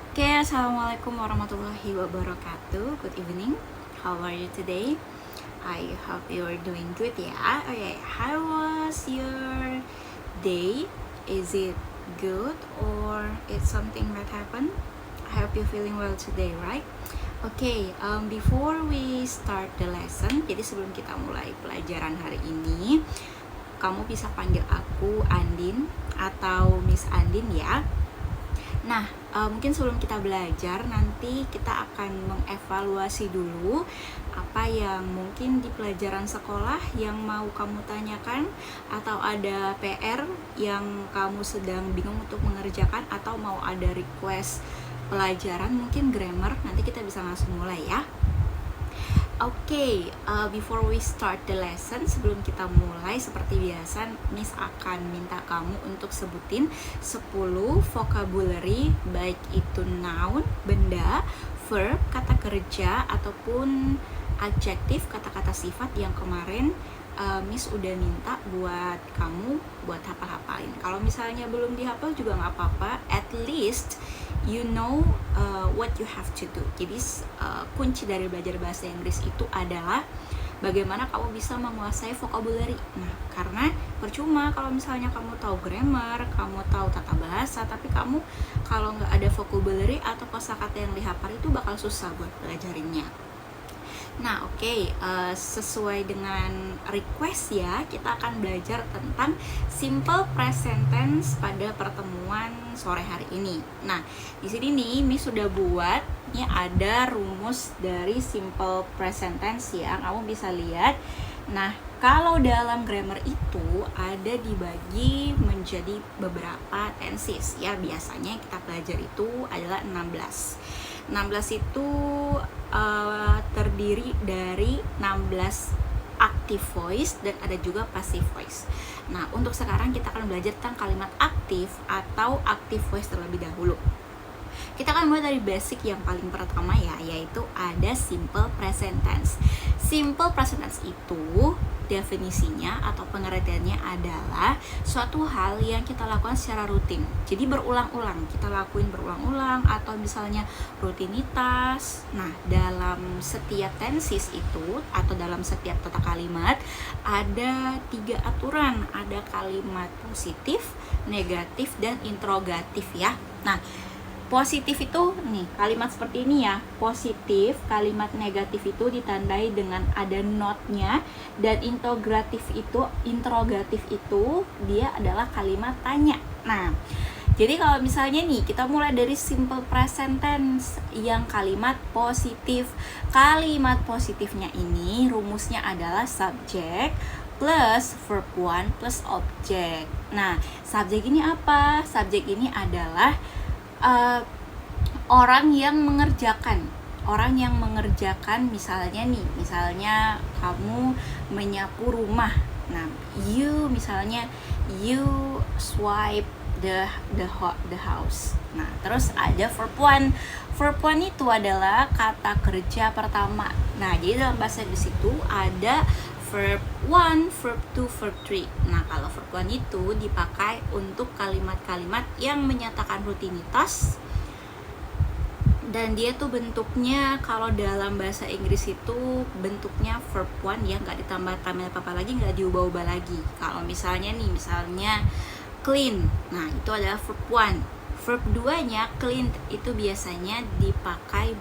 Oke, assalamualaikum warahmatullahi wabarakatuh. Good evening. How are you today? I hope you're doing good ya. Okay, how was your day? Is it good or it's something that happened? I hope you're feeling well today, right? Okay, before we start the lesson, jadi sebelum kita mulai pelajaran hari ini, kamu bisa panggil aku Andin atau Miss Andin ya. Nah, mungkin sebelum kita belajar, nanti kita akan mengevaluasi dulu apa yang mungkin di pelajaran sekolah yang mau kamu tanyakan, atau ada PR yang kamu sedang bingung untuk mengerjakan, atau mau ada request pelajaran, mungkin grammar. Nanti kita bisa langsung mulai ya. Oke, before we start the lesson, sebelum kita mulai, seperti biasa, Miss akan minta kamu untuk sebutin 10 vocabulary, baik itu noun, benda, verb, kata kerja, ataupun adjektif, kata-kata sifat yang kemarin Miss udah minta buat kamu buat hafal-hafalin. Kalau misalnya belum dihafal juga nggak apa-apa, at least you know what you have to do. Jadi kunci dari belajar bahasa Inggris itu adalah bagaimana kamu bisa menguasai vocabulary. Nah, karena percuma kalau misalnya kamu tahu grammar, kamu tahu tata bahasa, tapi kamu kalau nggak ada vocabulary atau kosakata yang dihafal itu bakal susah buat belajarinnya. Nah, oke, sesuai dengan request ya, kita akan belajar tentang simple present tense pada pertemuan sore hari ini. Nah, di sini nih Miss sudah buat, ini ada rumus dari simple present tense ya, kamu bisa lihat. Nah, kalau dalam grammar itu ada dibagi menjadi beberapa tenses ya, biasanya yang kita belajar itu adalah 16. 16 itu terdiri dari 16 active voice dan ada juga passive voice. Nah, untuk sekarang kita akan belajar tentang kalimat aktif atau active voice terlebih dahulu. Kita akan mulai dari basic yang paling pertama ya, yaitu ada simple present tense. Simple present tense itu definisinya atau pengertiannya adalah suatu hal yang kita lakukan secara rutin. Jadi berulang-ulang, kita lakuin berulang-ulang atau misalnya rutinitas. Nah, dalam setiap tenses itu atau dalam setiap tata kalimat ada 3 aturan. Ada kalimat positif, negatif, dan interrogatif ya. Nah, positif itu nih kalimat seperti ini ya, positif. Kalimat negatif itu ditandai dengan ada not-nya, dan interrogatif itu dia adalah kalimat tanya. Nah, jadi kalau misalnya nih kita mulai dari simple present tense yang kalimat positif. Kalimat positifnya ini rumusnya adalah subject plus verb 1 plus object. Nah, subjek ini apa? Subjek ini adalah orang yang mengerjakan, misalnya kamu menyapu rumah. Nah, you swipe the house. Nah, terus ada verb 1. Verb 1 itu adalah kata kerja pertama. Nah, jadi dalam bahasa Inggris itu ada verb 1, verb 2, verb 3. Nah, kalau verb 1 itu dipakai untuk kalimat-kalimat yang menyatakan rutinitas, dan dia tuh bentuknya kalau dalam bahasa Inggris itu bentuknya verb 1 ya, nggak ditambah-tambah apa-apa lagi, nggak diubah-ubah lagi. Kalau misalnya clean, nah itu adalah verb 1. Verb 2 nya clean itu biasanya dipakai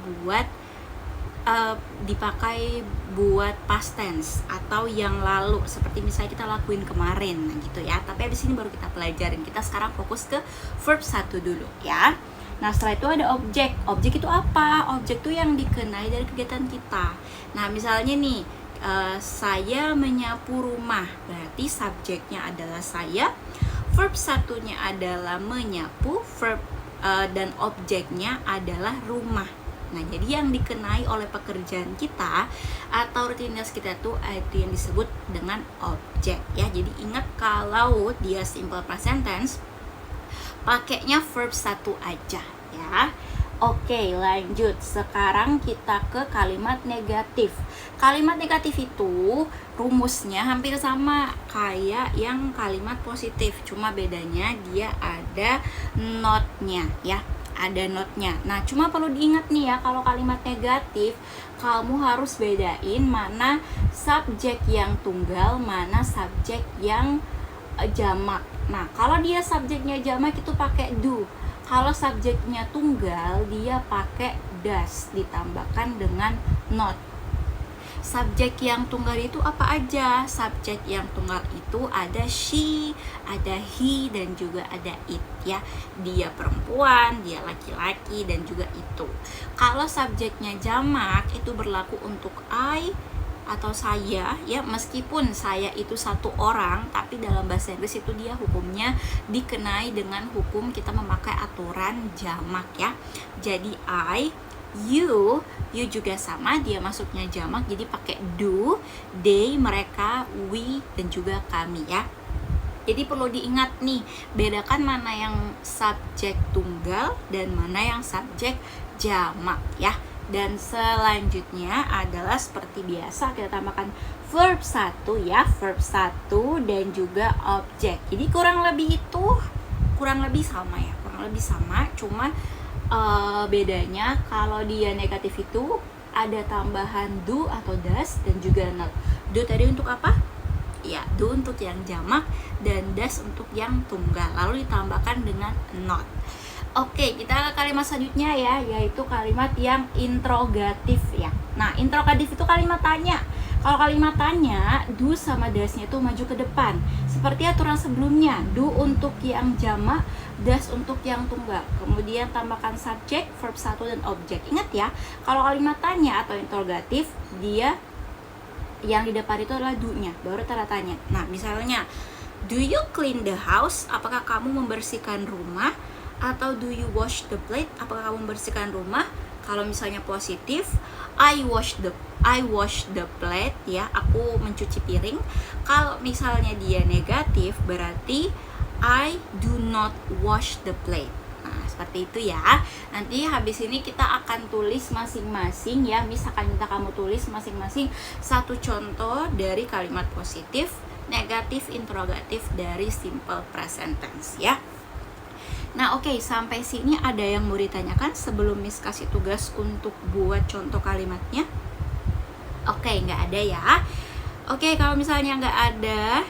buat past tense atau yang lalu, seperti misalnya kita lakuin kemarin, nah gitu ya. Tapi abis ini baru kita pelajarin. Kita sekarang fokus ke verb 1 dulu ya. Nah, setelah itu ada objek. Objek itu apa? Objek itu yang dikenai dari kegiatan kita. Nah, misalnya nih, saya menyapu rumah, berarti subjeknya adalah saya, verb 1-nya adalah menyapu, verb dan objeknya adalah rumah. Nah, jadi yang dikenai oleh pekerjaan kita atau rutinitas kita tuh itu yang disebut dengan objek ya. Jadi ingat kalau dia simple present tense pakainya verb 1 aja ya. Oke, lanjut. Sekarang kita ke kalimat negatif. Kalimat negatif itu rumusnya hampir sama kayak yang kalimat positif, cuma bedanya dia ada not-nya ya. ada notnya. Nah, cuma perlu diingat nih ya, kalau kalimat negatif, kamu harus bedain mana subjek yang tunggal, mana subjek yang jamak. Nah, kalau dia subjeknya jamak itu pakai do. Kalau subjeknya tunggal, dia pakai does ditambahkan dengan not. Subjek yang tunggal itu apa aja? Subjek yang tunggal itu ada she, ada he, dan juga ada it ya. Dia perempuan, dia laki-laki, dan juga itu. Kalau subjeknya jamak itu berlaku untuk I atau saya ya, meskipun saya itu satu orang, tapi dalam bahasa Inggris itu dia hukumnya dikenai dengan hukum kita memakai aturan jamak ya. Jadi I, you juga sama, dia masuknya jamak, jadi pakai do, they, mereka, we, dan juga kami ya. Jadi perlu diingat nih, bedakan mana yang subjek tunggal dan mana yang subjek jamak ya. Dan selanjutnya adalah seperti biasa kita tambahkan verb 1 ya, verb 1 dan juga objek. Jadi kurang lebih sama ya, cuma bedanya kalau dia negatif itu ada tambahan do atau does dan juga not. Do tadi untuk apa? Ya, do untuk yang jamak dan does untuk yang tunggal, lalu ditambahkan dengan not. Oke, kita ke kalimat selanjutnya ya, yaitu kalimat yang interrogatif ya. Nah, interrogatif itu kalimat tanya. Kalau kalimat tanya, do sama does-nya itu maju ke depan. Seperti aturan sebelumnya, do untuk yang jamak, does untuk yang tunggal. Kemudian tambahkan subjek, verb 1 dan objek. Ingat ya, kalau kalimat tanya atau interrogatif, dia yang di depan itu adalah do-nya, baru tanda tanya. Nah, misalnya, do you clean the house? Apakah kamu membersihkan rumah? Atau do you wash the plate? Apakah kamu membersihkan rumah? Kalau misalnya positif, I wash the plate ya, aku mencuci piring. Kalau misalnya dia negatif, berarti I do not wash the plate. Nah, seperti itu ya. Nanti habis ini kita akan tulis masing-masing ya. Misalkan minta kamu tulis masing-masing satu contoh dari kalimat positif, negatif, interrogatif dari simple present tense ya. Nah, oke, sampai sini ada yang mau ditanyakan sebelum Miss kasih tugas untuk buat contoh kalimatnya? Oke, nggak ada ya. Oke, kalau misalnya nggak ada,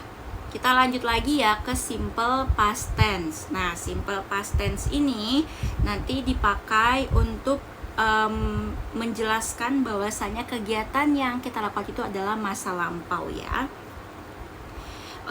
kita lanjut lagi ya ke simple past tense. Nah, simple past tense ini nanti dipakai untuk menjelaskan bahwasanya kegiatan yang kita lakukan itu adalah masa lampau ya.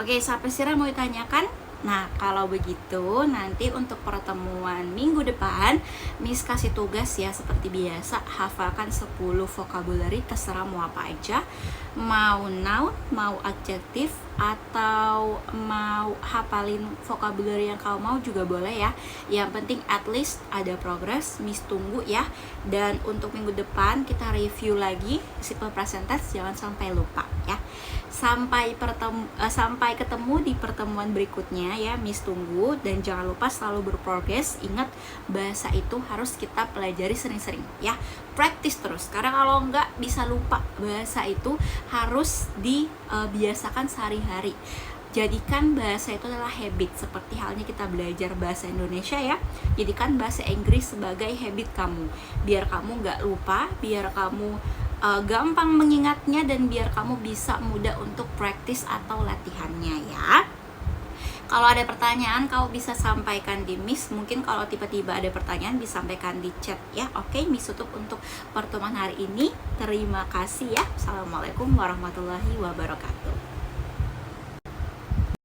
Oke, sampai sini mau ditanyakan? Nah, kalau begitu nanti untuk pertemuan minggu depan Miss kasih tugas ya, seperti biasa hafalkan 10 vocabulary, terserah mau apa aja, mau noun, mau adjektif, atau mau hafalin vocabulary yang kau mau juga boleh ya. Yang penting at least ada progress, Miss tunggu ya. Dan untuk minggu depan kita review lagi simple present tense, jangan sampai lupa ya. Sampai ketemu di pertemuan berikutnya ya, Miss tunggu. Dan jangan lupa selalu berprogres. Ingat, bahasa itu harus kita pelajari sering-sering ya, practice terus, karena kalau nggak bisa lupa. Bahasa itu harus dibiasakan sehari-hari. Jadikan bahasa itu adalah habit, seperti halnya kita belajar bahasa Indonesia ya. Jadikan bahasa Inggris sebagai habit kamu, biar kamu nggak lupa, biar kamu gampang mengingatnya, dan biar kamu bisa mudah untuk praktis atau latihannya ya. Kalau ada pertanyaan, kau bisa sampaikan di Miss. Mungkin kalau tiba-tiba ada pertanyaan, disampaikan di chat ya. Oke, Miss tutup untuk pertemuan hari ini. Terima kasih ya. Assalamualaikum warahmatullahi wabarakatuh.